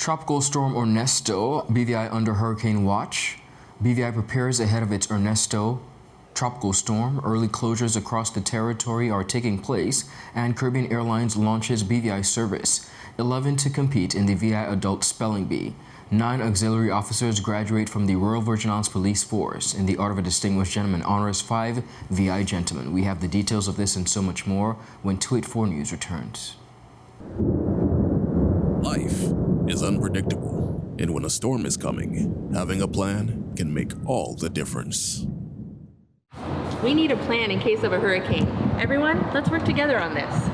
Tropical storm Ernesto, BVI under hurricane watch. BVI prepares ahead of its Ernesto tropical storm. Early closures across the territory are taking place, and Caribbean Airlines launches BVI service. 11 to compete in the VI Adult Spelling Bee. 9 auxiliary officers graduate from the Royal Virgin Islands Police Force. In the Art of a Distinguished Gentleman honors 5 VI gentlemen. We have the details of this and so much more when 284 News returns. Life is unpredictable, and when a storm is coming, having a plan can make all the difference. We need a plan in case of a hurricane. Everyone, let's work together on this.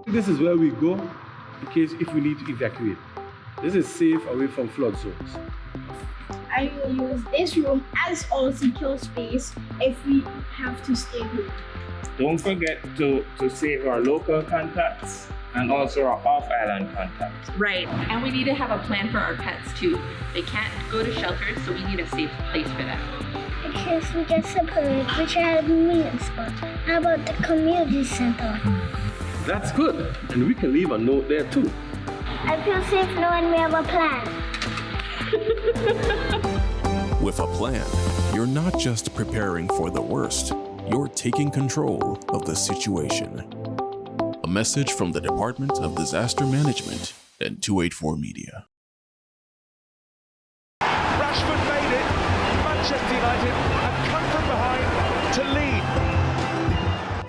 This is where we go in case if we need to evacuate. This is safe away from flood zones. I will use this room as our secure space if we have to stay home. Don't forget to save our local contacts and also our off-island contacts. Right, and we need to have a plan for our pets too. They can't go to shelters, so we need a safe place for them. In case we get separated, we should have a meeting spot. How about the community center? That's good, and we can leave a note there too. I feel safe knowing we have a plan. With a plan, you're not just preparing for the worst, you're taking control of the situation. A message from the Department of Disaster Management and 284 Media. Rashford made it. Manchester United have come from behind to lead.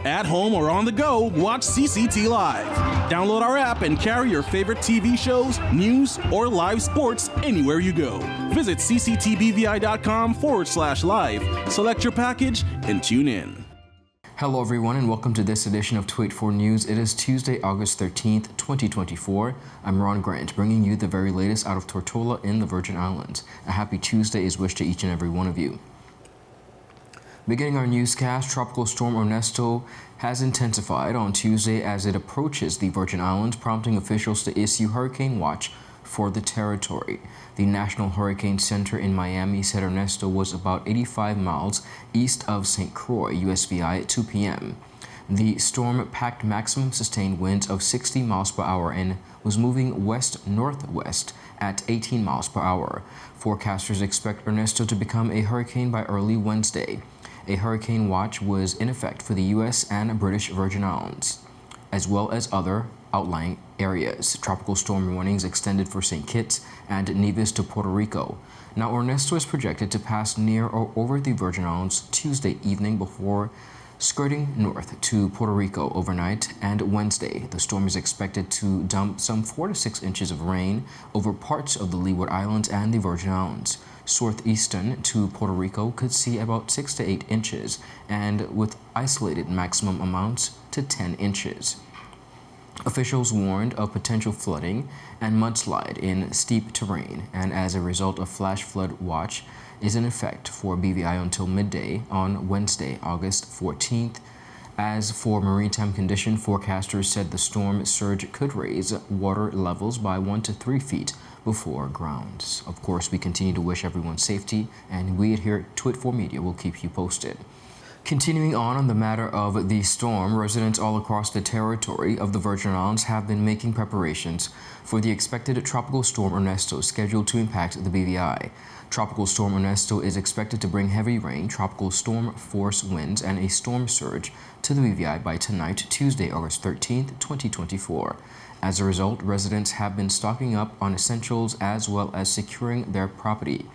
At home or on the go, watch CCT Live. Download our app and carry your favorite TV shows, news, or live sports anywhere you go. Visit cctbvi.com/live, select your package, and tune in. Hello everyone and welcome to this edition of 284 News. It is Tuesday, August 13th, 2024. I'm Ron Grant, bringing you the very latest out of Tortola in the Virgin Islands. A happy Tuesday is wished to each and every one of you. Beginning our newscast, Tropical Storm Ernesto has intensified on Tuesday as it approaches the Virgin Islands, prompting officials to issue hurricane watch for the territory. The National Hurricane Center in Miami said Ernesto was about 85 miles east of St. Croix, USVI, at 2 p.m. The storm packed maximum sustained winds of 60 miles per hour and was moving west-northwest at 18 miles per hour. Forecasters expect Ernesto to become a hurricane by early Wednesday. A hurricane watch was in effect for the U.S. and British Virgin Islands, as well as other outlying areas. Tropical storm warnings extended for St. Kitts and Nevis to Puerto Rico. Now, Ernesto is projected to pass near or over the Virgin Islands Tuesday evening before skirting north to Puerto Rico overnight and Wednesday. The storm is expected to dump some 4 to 6 inches of rain over parts of the Leeward Islands and the Virgin Islands. Southeastern to Puerto Rico could see about 6 to 8 inches, and with isolated maximum amounts to 10 inches. Officials warned of potential flooding and mudslide in steep terrain, and as a result, a flash flood watch is in effect for BVI until midday on Wednesday, August 14th. As for maritime condition, forecasters said the storm surge could raise water levels by 1 to 3 feet before grounds. Of course, we continue to wish everyone safety, and we here at 284 Media will keep you posted. Continuing on the matter of the storm, residents all across the territory of the Virgin Islands have been making preparations for the expected Tropical Storm Ernesto scheduled to impact the BVI. Tropical Storm Ernesto is expected to bring heavy rain, tropical storm force winds, and a storm surge to the BVI by tonight, Tuesday, August 13th, 2024. As a result, residents have been stocking up on essentials as well as securing their property.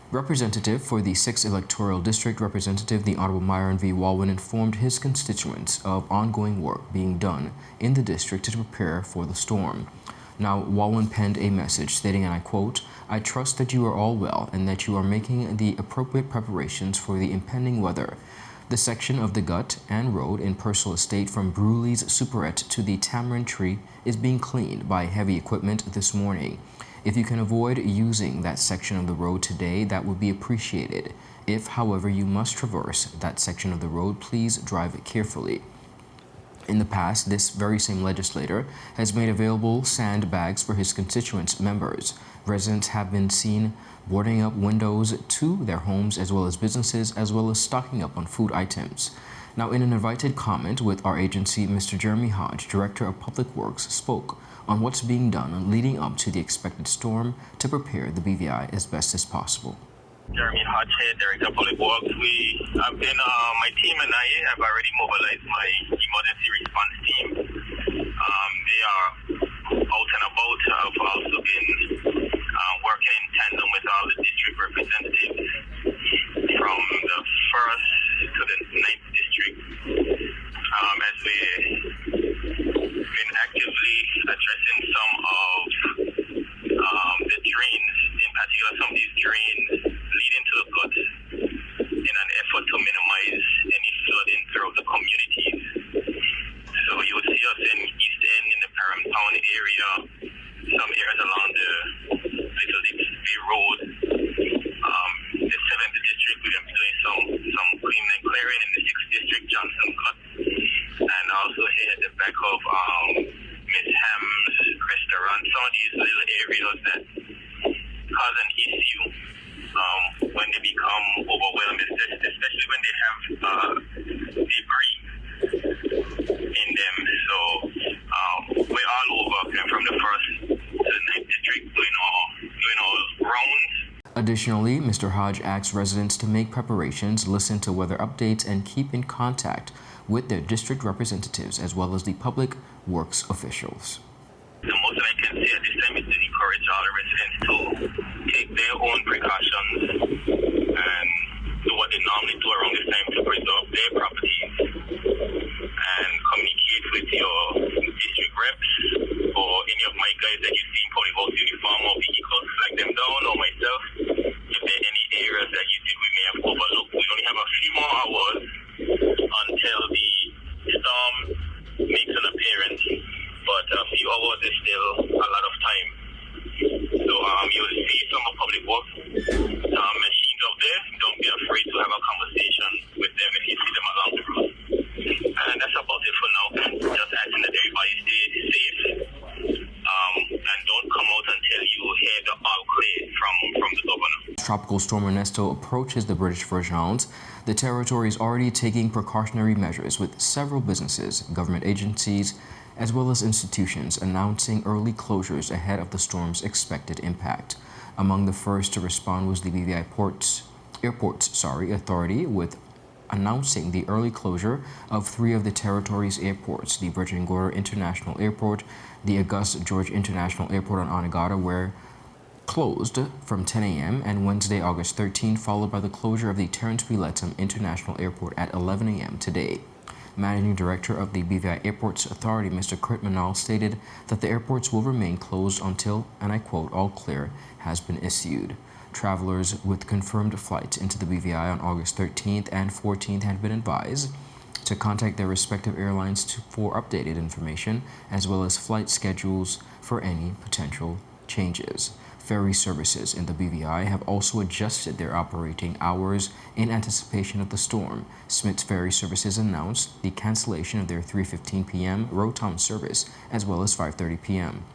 Representative for the 6th Electoral District, Representative the Honorable Myron V. Walwyn, informed his constituents of ongoing work being done in the district to prepare for the storm. Now, Walwyn penned a message stating, and I quote, "I trust that you are all well and that you are making the appropriate preparations for the impending weather. The section of the gut and road in Purcell Estate from Brewley's Superette to the Tamarind Tree is being cleaned by heavy equipment this morning. If you can avoid using that section of the road today, that would be appreciated. If, however, you must traverse that section of the road, please drive carefully." In the past, this very same legislator has made available sandbags for his constituents' members. Residents have been seen boarding up windows to their homes as well as businesses, as well as stocking up on food items. Now, in an invited comment with our agency, Mr. Jeremy Hodge, Director of Public Works, spoke on what's being done leading up to the expected storm to prepare the BVI as best as possible. Jeremy Hodge here, Director of Public Works. My team and I have already mobilized my emergency response team. They are out and about. I've also been working in tandem with all the district representatives from the 1st to the 9th district as we've been actively addressing some of the drains, in particular some of these drains leading to the guts in an effort to minimize any flooding throughout the communities. So you will see us in East End, in the Parham Town area, some areas along the Little Dix Bay Road. The 7th district, we've been doing some cleaning and clearing in the 6th district, Johnson Cut, and also here at the back of Miss Ham's restaurant. Some of these little areas that cause an issue when they become overwhelmed, especially when they have debris in them. So we're all over, from the 1st to the 9th district, doing all rounds. Additionally, Mr. Hodge asks residents to make preparations, listen to weather updates, and keep in contact with their district representatives as well as the public works officials. The most that I can say at this time is to encourage all the residents to take their own precautions and do what they normally do around this time to preserve their properties and communicate with your district reps or any of my guys that you see in public works uniform or vehicles, flag them down, or myself, if there are any areas that you think we may have overlooked. We only have a few more hours until the storm makes an appearance, but a few hours is still a lot of time. So you'll see some of public works machines out there. Don't be afraid to have a conversation with them if you see them along the road. And that's about it for now. Just asking that everybody stay safe and don't come out until you hear the all clear from the governor. Tropical storm Ernesto approaches the British Virgin Islands. The territory is already taking precautionary measures with several businesses, government agencies, as well as institutions announcing early closures ahead of the storm's expected impact. Among the first to respond was the BVI Airports Authority, with announcing the early closure of 3 of the territory's airports: the Virgin Gorda International Airport, the Augusta George International Airport on Anegada, where closed from 10 a.m. and Wednesday, August 13, followed by the closure of the Terence B. Lethem International Airport at 11 a.m. today. Managing Director of the BVI Airports Authority, Mr. Kurt Manal, stated that the airports will remain closed until, and I quote, all clear has been issued. Travelers with confirmed flights into the BVI on August 13th and 14th had been advised to contact their respective airlines for updated information, as well as flight schedules for any potential changes. Ferry services in the BVI have also adjusted their operating hours in anticipation of the storm. Smith's Ferry Services announced the cancellation of their 3:15 p.m. Rotown service, as well as 5:30 p.m.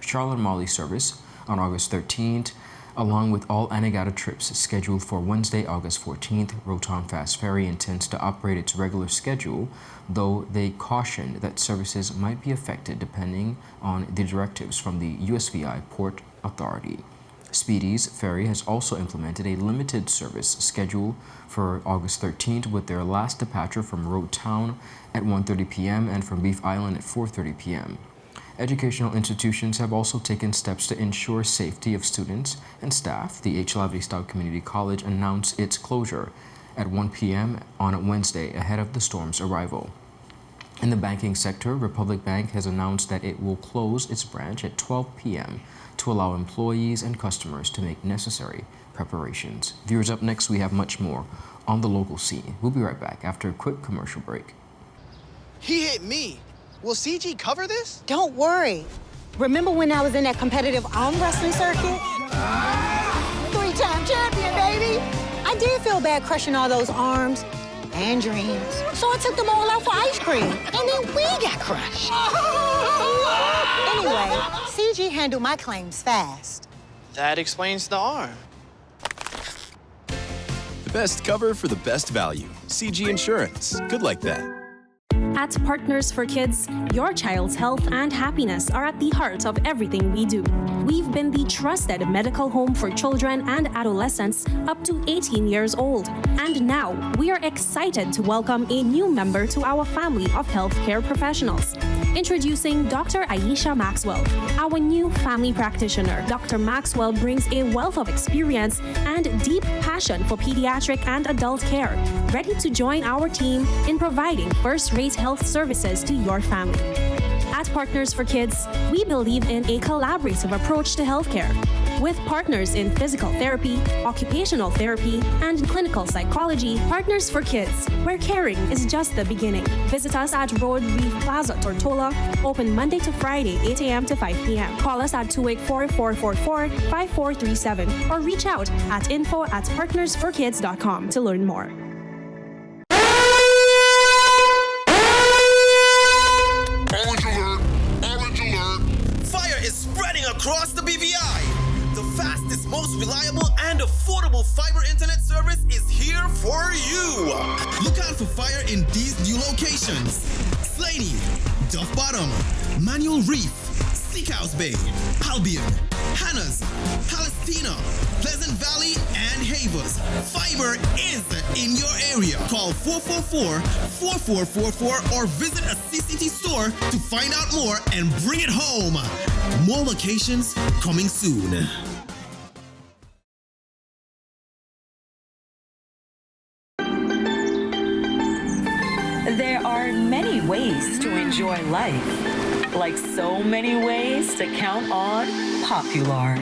Charlotte Molly service on August 13th, along with all Anegada trips scheduled for Wednesday, August 14th. Rotown Fast Ferry intends to operate its regular schedule, though they cautioned that services might be affected depending on the directives from the USVI Port Authority. Speedy's Ferry has also implemented a limited service schedule for August 13th, with their last departure from Rotown at 1:30 p.m. and from Beef Island at 4:30 p.m. Educational institutions have also taken steps to ensure safety of students and staff. The H. Lavely Stout Community College announced its closure at 1 p.m. on Wednesday ahead of the storm's arrival. In the banking sector, Republic Bank has announced that it will close its branch at 12 p.m. to allow employees and customers to make necessary preparations. Viewers, up next, we have much more on the local scene. We'll be right back after a quick commercial break. He hit me. Will CG cover this? Don't worry. Remember when I was in that competitive arm wrestling circuit? 3-time champion, baby! I did feel bad crushing all those arms and dreams. So I took them all out for ice cream, and then we got crushed. Anyway, CG handled my claims fast. That explains the arm. The best cover for the best value. CG Insurance. Good like that. At Partners for Kids, your child's health and happiness are at the heart of everything we do. We've been the trusted medical home for children and adolescents up to 18 years old. And now, we are excited to welcome a new member to our family of healthcare professionals. Introducing Dr. Aisha Maxwell, our new family practitioner. Dr. Maxwell brings a wealth of experience and deep passion for pediatric and adult care, ready to join our team in providing first-rate health services to your family. At Partners for Kids, we believe in a collaborative approach to healthcare. With partners in physical therapy, occupational therapy, and clinical psychology, Partners for Kids, where caring is just the beginning. Visit us at Road Reef Plaza, Tortola, open Monday to Friday, 8 a.m. to 5 p.m. Call us at 284-444-5437 or reach out at info@partnersforkids.com to learn more. Orange alert! Fire is spreading across the BVI. The fastest, most reliable, and affordable fiber internet service is here for you. Look out for fire in these new locations: Slaney, Duff Bottom, Manual Reef, Seacows Bay, Albion, Hannah's, Palestina, Pleasant Valley, and Havers. Fiber is in your area. Call 444-4444 or visit a CCT store to find out more and bring it home. More locations coming soon. There are many ways to enjoy life, like so many ways to count on Popular.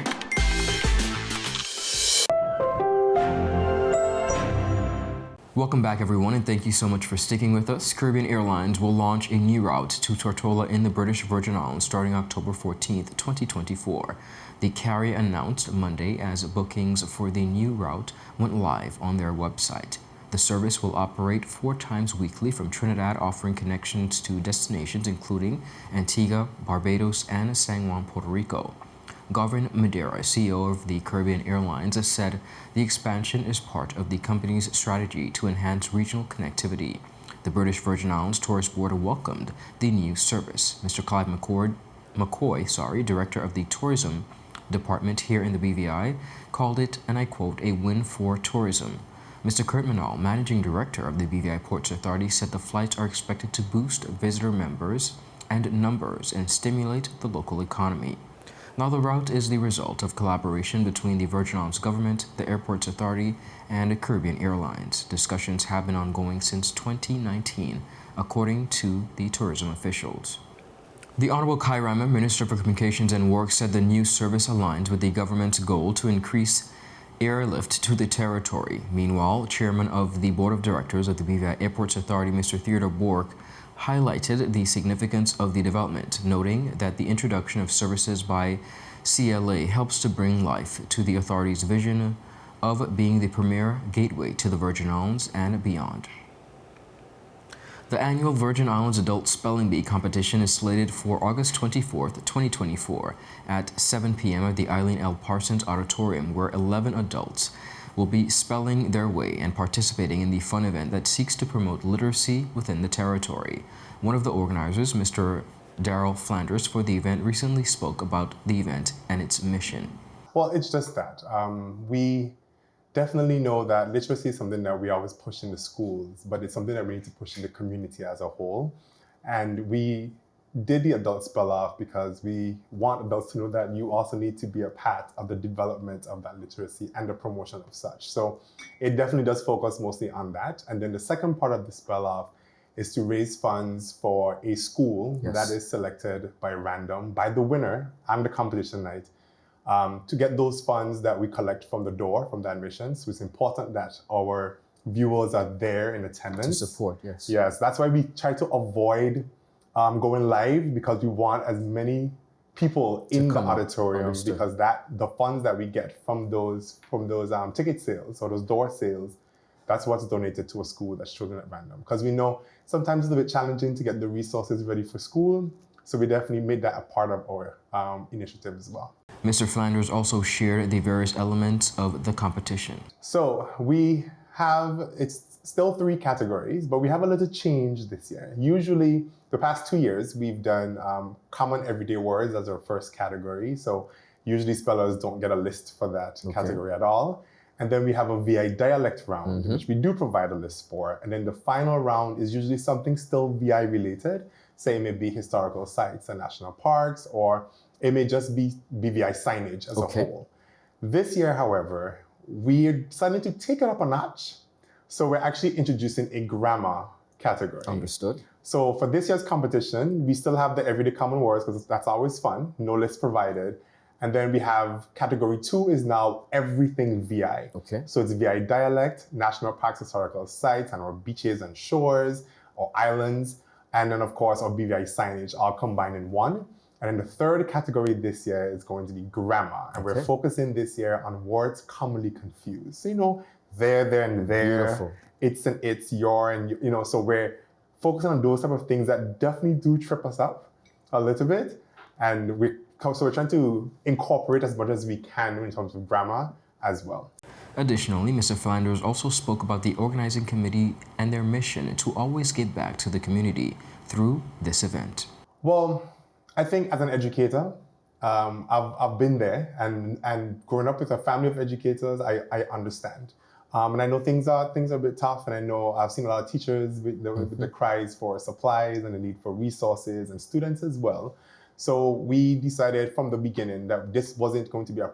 Welcome back, everyone, and thank you so much for sticking with us. Caribbean Airlines will launch a new route to Tortola in the British Virgin Islands starting October 14th, 2024. The carrier announced Monday as bookings for the new route went live on their website. The service will operate 4 times weekly from Trinidad, offering connections to destinations including Antigua, Barbados, and San Juan, Puerto Rico. Govin Madeira, CEO of the Caribbean Airlines, has said the expansion is part of the company's strategy to enhance regional connectivity. The British Virgin Islands Tourist Board welcomed the new service. Mr. Clive McCoy, Director of the Tourism Department here in the BVI, called it, and I quote, a win for tourism. Mr. Kurt Manal, Managing Director of the BVI Ports Authority, said the flights are expected to boost visitor members and numbers and stimulate the local economy. Now, the route is the result of collaboration between the Virgin Islands government, the Airports Authority, and Caribbean Airlines. Discussions have been ongoing since 2019, according to the tourism officials. The Honorable Kai Rama, Minister for Communications and Works, said the new service aligns with the government's goal to increase airlift to the territory. Meanwhile, Chairman of the Board of Directors of the BVI Airports Authority, Mr. Theodore Bork, highlighted the significance of the development, noting that the introduction of services by CLA helps to bring life to the authority's vision of being the premier gateway to the Virgin Islands and beyond. The annual Virgin Islands Adult Spelling Bee competition is slated for August 24th, 2024 at 7 p.m. at the Eileen L. Parsons Auditorium, where 11 adults will be spelling their way and participating in the fun event that seeks to promote literacy within the territory. One of the organizers, Mr. Daryl Flanders, for the event recently spoke about the event and its mission. Well, it's just that. We definitely know that literacy is something that we always push in the schools, but it's something that we need to push in the community as a whole. And we did the adult spell off because we want adults to know that you also need to be a part of the development of that literacy and the promotion of such. So it definitely does focus mostly on that. And then the second part of the spell off is to raise funds for a school that is selected by random, by the winner and the competition night, to get those funds that we collect from the door, from the admissions. So it's important that our viewers are there in attendance. To support, yes. Yes, that's why we try to avoid going live, because we want as many people in the auditorium, because the funds that we get from those ticket sales or those door sales, that's what's donated to a school that's chosen at random. Because we know sometimes it's a bit challenging to get the resources ready for school, so we definitely made that a part of our initiative as well. Mr. Flanders also shared the various elements of the competition. So we it's still 3 categories, but we have a little change this year. Usually, the past 2 years, we've done common everyday words as our first category. So usually spellers don't get a list for that category at all. And then we have a VI dialect round, which we do provide a list for. And then the final round is usually something still VI related. Say it may be historical sites and national parks, or it may just be BVI signage as a whole. This year, however, we're deciding to take it up a notch. So we're actually introducing a grammar category. Understood. So for this year's competition, we still have the everyday common words because that's always fun, no list provided. And then we have category 2 is now everything VI. So it's VI dialect, national parks, historical sites, and our beaches and shores, or islands. And then, of course, our BVI signage all combined in one. And then the third category this year is going to be grammar. And we're focusing this year on words commonly confused. So, you know, there, and there. Beautiful. It's and it's, your, and you know, so we're focusing on those type of things that definitely do trip us up a little bit. And we're trying to incorporate as much as we can in terms of grammar as well. Additionally, Mr. Flanders also spoke about the organizing committee and their mission to always give back to the community through this event. Well, I think as an educator, I've been there, and growing up with a family of educators, I understand. And I know things are a bit tough, and I know I've seen a lot of teachers with the cries for supplies and the need for resources, and students as well. So we decided from the beginning that this wasn't going to be a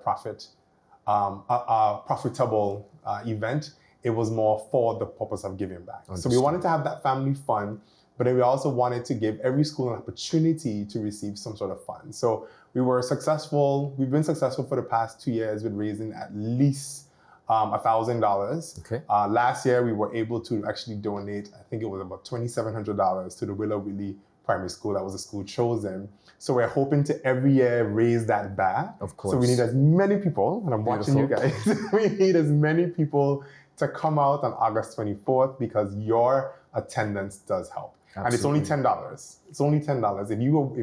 profitable event. It was more for the purpose of giving back. So we wanted to have that family fun, but then we also wanted to give every school an opportunity to receive some sort of fund. So we were successful. We've been successful for the past 2 years with raising at least $1,000. Last year, we were able to actually donate, I think it was about $2,700 to the Willow Willie Primary School. That was the school chosen. So we're hoping to every year raise that back. Of course. So we need as many people, and I'm watching you guys, we need as many people to come out on August 24th because your attendance does help. Absolutely. And it's only $10. It's only $10. If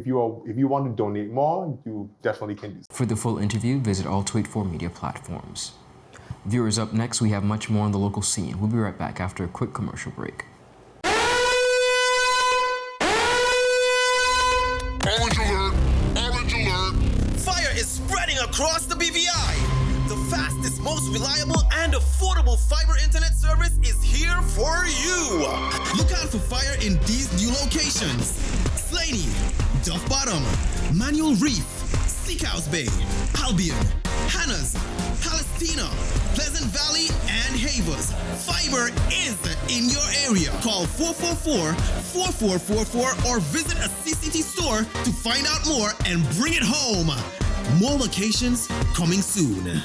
you want to donate more, you definitely can do so. For the full interview, visit all 284 media platforms. Viewers, up next, we have much more on the local scene. We'll be right back after a quick commercial break. Orange alert! Orange alert! Fire is spreading across the BVI. The fastest, most reliable, and affordable fiber internet service is here for you. Look out for fire in these new locations: Slaney, Duff Bottom, Manual Reef, Seacoast Bay, Albion, Hannah's, Palestina, Pleasant Valley, and Havers. Fiber is in your area. Call 444-4444 or visit a CCT store to find out more and bring it home. More locations coming soon.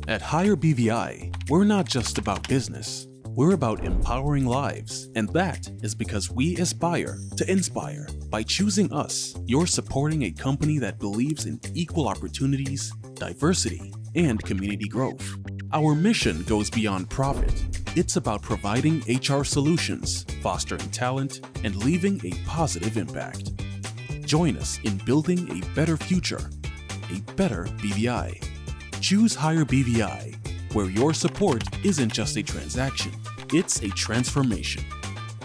At Higher BVI, we're not just about business. We're about empowering lives, and that is because we aspire to inspire. By choosing us, you're supporting a company that believes in equal opportunities, diversity, and community growth. Our mission goes beyond profit. It's about providing HR solutions, fostering talent, and leaving a positive impact. Join us in building a better future, a better BVI. Choose Higher BVI, where your support isn't just a transaction, it's a transformation.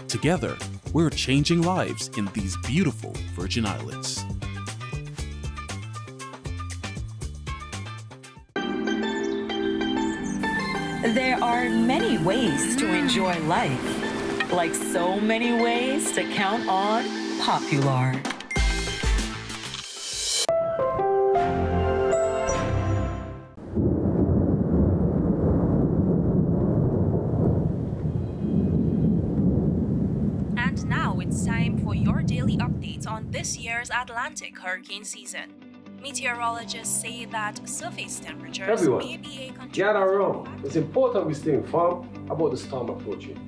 Together, we're changing lives in these beautiful Virgin Islands. There are many ways to enjoy life, like so many ways to count on Popular. And now it's time for your daily updates on this year's Atlantic hurricane season. Meteorologists say that surface temperatures may be a contributor. Gather around. It's important we stay informed about the storm approaching.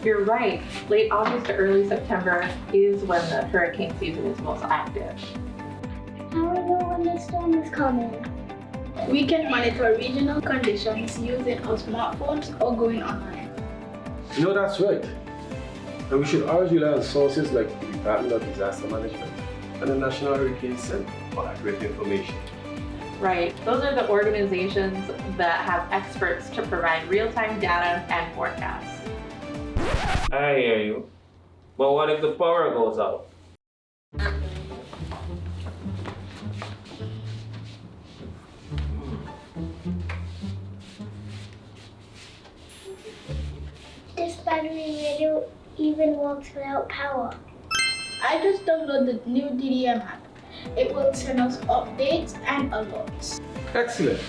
You're right. Late August to early September is when the hurricane season is most active. How do we know when the storm is coming? We can monitor regional conditions using our smartphones or going online. You know, that's right. And we should always rely on sources like the Department of Disaster Management and the National Hurricane Center for accurate information. Right. Those are the organizations that have experts to provide real-time data and forecasts. I hear you. But what if the power goes out? This battery radio even works without power. I just downloaded the new DDM app. It will send us updates and alerts. Excellent.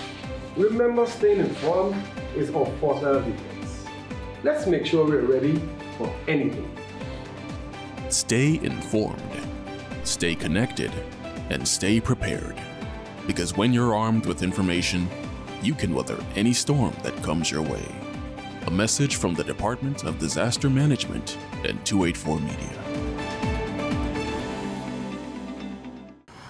Remember, staying informed is our first line of defense. Let's make sure we're ready for anything. Stay informed, stay connected, and stay prepared. Because when you're armed with information, you can weather any storm that comes your way. A message from the Department of Disaster Management and 284 Media.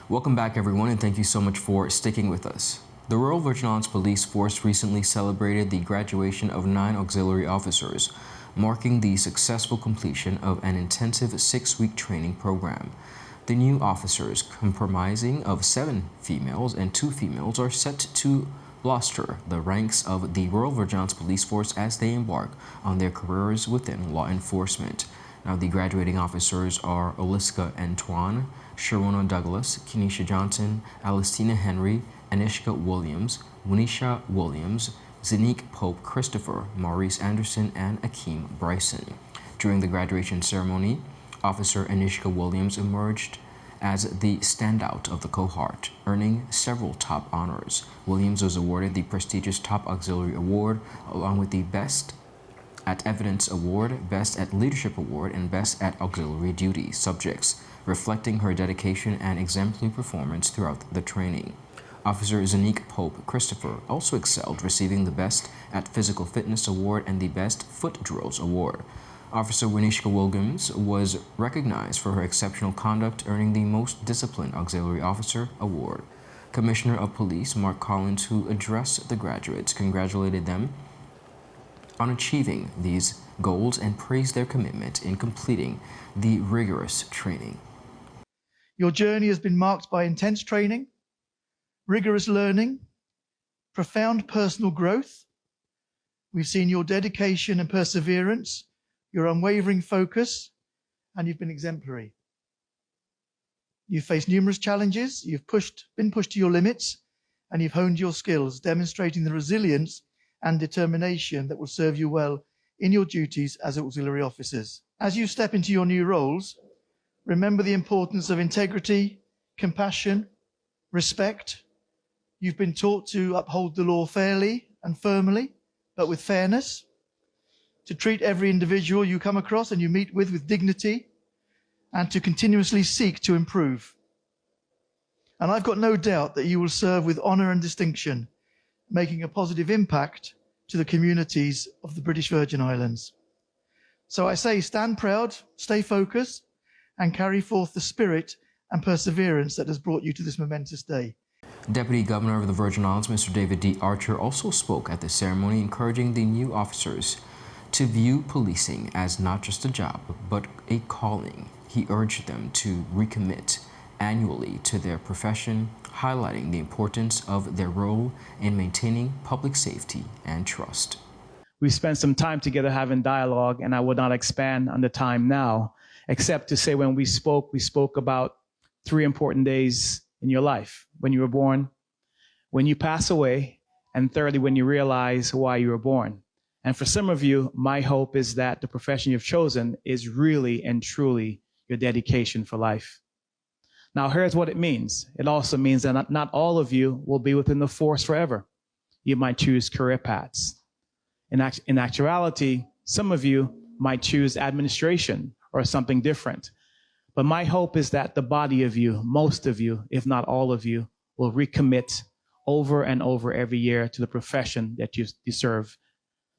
Welcome back, everyone, and thank you so much for sticking with us. The Royal Virgin Islands Police Force recently celebrated the graduation of 9 auxiliary officers, marking the successful completion of an intensive 6-week training program. The new officers, comprising of 7 females and 2 females, are set to bolster the ranks of the Royal Virgin Islands Police Force as they embark on their careers within law enforcement. Now, the graduating officers are Oliska Antoine, Sharona Douglas, Kenesha Johnson, Alistina Henry, Anishka Williams, Winisha Williams, Zanique Pope Christopher, Maurice Anderson, and Akeem Bryson. During the graduation ceremony, Officer Anishka Williams emerged as the standout of the cohort, earning several top honors. Williams was awarded the prestigious Top Auxiliary Award, along with the Best at Evidence Award, Best at Leadership Award, and Best at Auxiliary Duty subjects, reflecting her dedication and exemplary performance throughout the training. Officer Zanique Pope Christopher also excelled, receiving the Best at Physical Fitness Award and the Best Foot Drills Award. Officer Winishka Williams was recognized for her exceptional conduct, earning the Most Disciplined Auxiliary Officer Award. Commissioner of Police Mark Collins, who addressed the graduates, congratulated them on achieving these goals and praised their commitment in completing the rigorous training. Your journey has been marked by intense training, rigorous learning, profound personal growth. We've seen your dedication and perseverance, your unwavering focus, and you've been exemplary. You've faced numerous challenges, you've been pushed to your limits, and you've honed your skills, demonstrating the resilience and determination that will serve you well in your duties as auxiliary officers. As you step into your new roles, remember the importance of integrity, compassion, respect. You've been taught to uphold the law fairly and firmly, but with fairness, to treat every individual you come across and you meet with dignity, and to continuously seek to improve. And I've got no doubt that you will serve with honor and distinction, making a positive impact to the communities of the British Virgin Islands. So I say, stand proud, stay focused, and carry forth the spirit and perseverance that has brought you to this momentous day. Deputy Governor of the Virgin Islands, Mr. David D. Archer, also spoke at the ceremony, encouraging the new officers to view policing as not just a job, but a calling. He urged them to recommit annually to their profession, highlighting the importance of their role in maintaining public safety and trust. We spent some time together having dialogue, and I would not expand on the time now, except to say when we spoke about 3 important days in your life: when you were born, when you pass away, and thirdly, when you realize why you were born. And for some of you, my hope is that the profession you've chosen is really and truly your dedication for life. Now, here's what it means. It also means that not all of you will be within the force forever. You might choose career paths. In actuality, some of you might choose administration or something different. But my hope is that the body of you, most of you, if not all of you, will recommit over and over every year to the profession that you serve,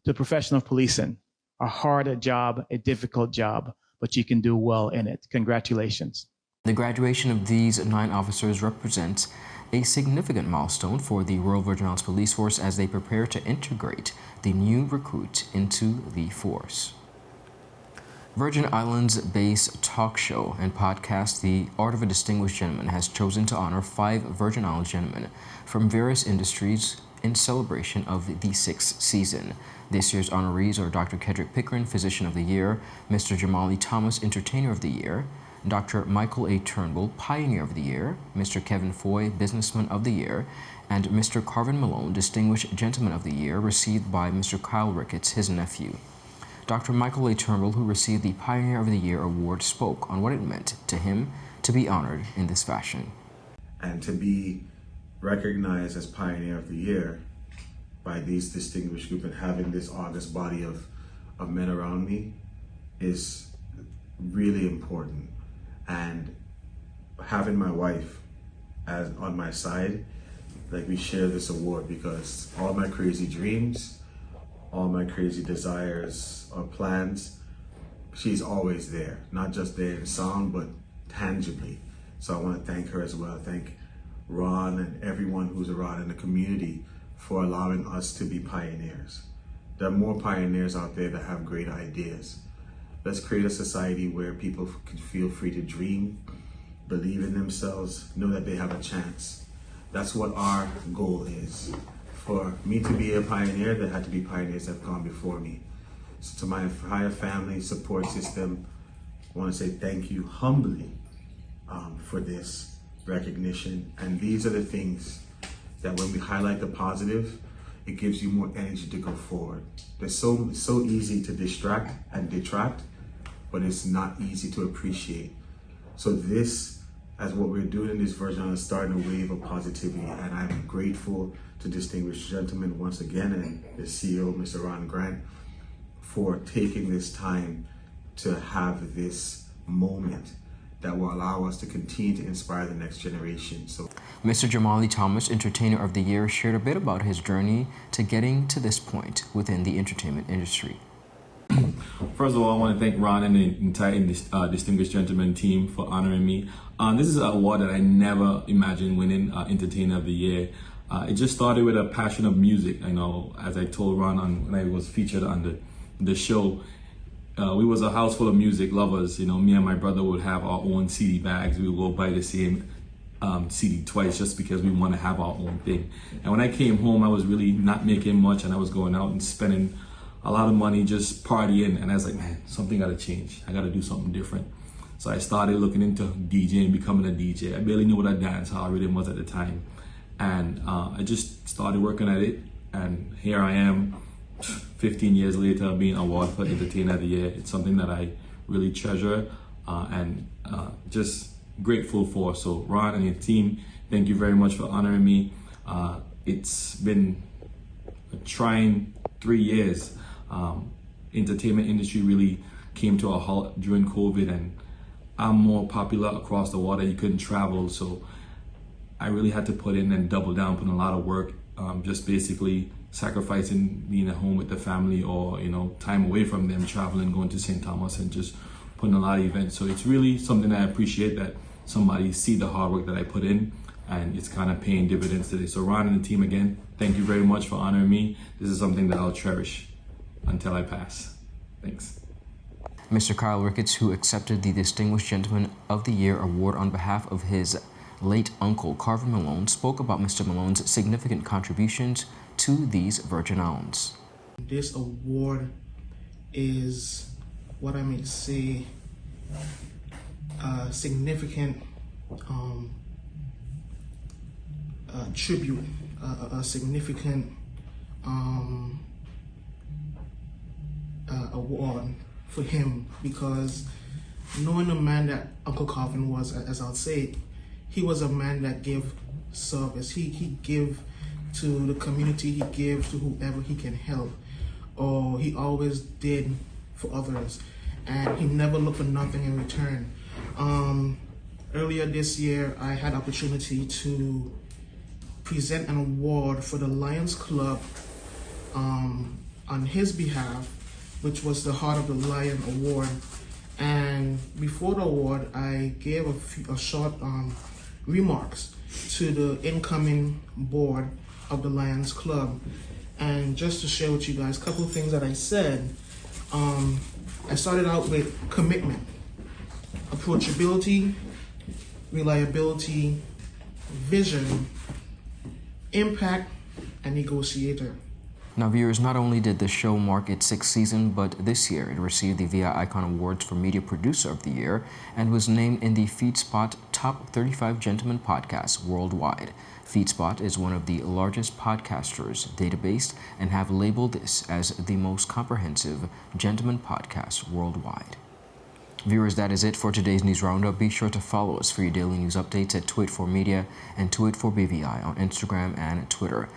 the profession of policing. A hard job, a difficult job, but you can do well in it. Congratulations. The graduation of these 9 officers represents a significant milestone for the Royal Virgin Islands Police Force as they prepare to integrate the new recruit into the force. Virgin Islands-based talk show and podcast The Art of a Distinguished Gentleman has chosen to honor 5 Virgin Islands gentlemen from various industries in celebration of the 6th season. This year's honorees are Dr. Kedrick Pickering, Physician of the Year, Mr. Jamali Thomas, Entertainer of the Year, Dr. Michael A. Turnbull, Pioneer of the Year, Mr. Kevin Foy, Businessman of the Year, and Mr. Carvin Malone, Distinguished Gentleman of the Year, received by Mr. Kyle Ricketts, his nephew. Dr. Michael A. Turnbull, who received the Pioneer of the Year award, spoke on what it meant to him to be honored in this fashion. And to be recognized as Pioneer of the Year by these distinguished group and having this august body of men around me is really important. And having my wife as on my side, like we share this award because all my crazy dreams, all my crazy desires or plans, she's always there, not just there in sound, but tangibly. So I want to thank her as well. Thank Ron and everyone who's around in the community for allowing us to be pioneers. There are more pioneers out there that have great ideas. Let's create a society where people can feel free to dream, believe in themselves, know that they have a chance. That's what our goal is. For me to be a pioneer, there had to be pioneers that have gone before me. So to my entire family support system, I want to say thank you humbly for this recognition. And these are the things that when we highlight the positive, it gives you more energy to go forward. It's so easy to distract and detract, but it's not easy to appreciate. So this, as what we're doing in this version, is starting a wave of positivity, and I'm grateful to Distinguished Gentlemen once again and the CEO, Mr. Ron Grant, for taking this time to have this moment that will allow us to continue to inspire the next generation. So, Mr. Jamali Thomas, Entertainer of the Year, shared a bit about his journey to getting to this point within the entertainment industry. First of all, I want to thank Ron and the entire Distinguished Gentleman team for honoring me. This is an award that I never imagined winning, Entertainer of the Year. It just started with a passion of music. I know, as I told Ron when I was featured on the show, we was a house full of music lovers. You know, me and my brother would have our own CD bags. We would go buy the same CD twice just because we want to have our own thing. And when I came home, I was really not making much, and I was going out and spending a lot of money just partying. And I was like, man, something got to change. I got to do something different. So I started looking into DJing, becoming a DJ. I barely knew what a dance hall rhythm was at the time. And I just started working at it. And here I am, 15 years later, being awarded for Entertainer of the Year. It's something that I really treasure and just grateful for. So Ron and your team, thank you very much for honoring me. It's been a trying 3 years. Entertainment industry really came to a halt during COVID, and I'm more popular across the water. You couldn't travel, so I really had to put in and double down, put in a lot of work, just basically sacrificing being at home with the family, or time away from them, traveling, going to St. Thomas, and just putting a lot of events. So it's really something that I appreciate, that somebody see the hard work that I put in, and it's kind of paying dividends today. So Ron and the team, again, thank you very much for honoring me. This is something that I'll cherish until I pass. Thanks. Mr. Kyle Ricketts, who accepted the Distinguished Gentleman of the Year award on behalf of his late uncle, Carvin Malone, spoke about Mr. Malone's significant contributions to these Virgin Islands. This award is what I may say a significant tribute, a significant award for him, because knowing the man that Uncle Carvin was, as I'll say, he was a man that gave service. He gave to the community, he gave to whoever he can help, or he always did for others, and he never looked for nothing in return. Earlier this year, I had opportunity to present an award for the Lions Club on his behalf, which was the Heart of the Lion Award. And before the award, I gave a short remarks to the incoming board of the Lions Club. And just to share with you guys a couple of things that I said, I started out with commitment, approachability, reliability, vision, impact, and negotiator. Now, viewers, not only did the show mark its 6th season, but this year it received the VI Icon Awards for Media Producer of the Year and was named in the FeedSpot Top 35 Gentlemen Podcasts worldwide. FeedSpot is one of the largest podcasters database and have labeled this as the most comprehensive gentleman podcast worldwide. Viewers, that is it for today's News Roundup. Be sure to follow us for your daily news updates at Tweet4Media and Tweet4BVI on Instagram and Twitter.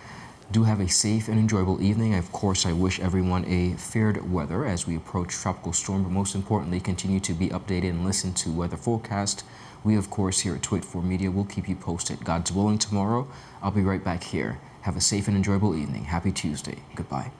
Do have a safe and enjoyable evening. Of course, I wish everyone a fair weather as we approach tropical storm, but most importantly, continue to be updated and listen to weather forecast. We, of course, here at Tweet4Media will keep you posted. God's willing, tomorrow, I'll be right back here. Have a safe and enjoyable evening. Happy Tuesday. Goodbye.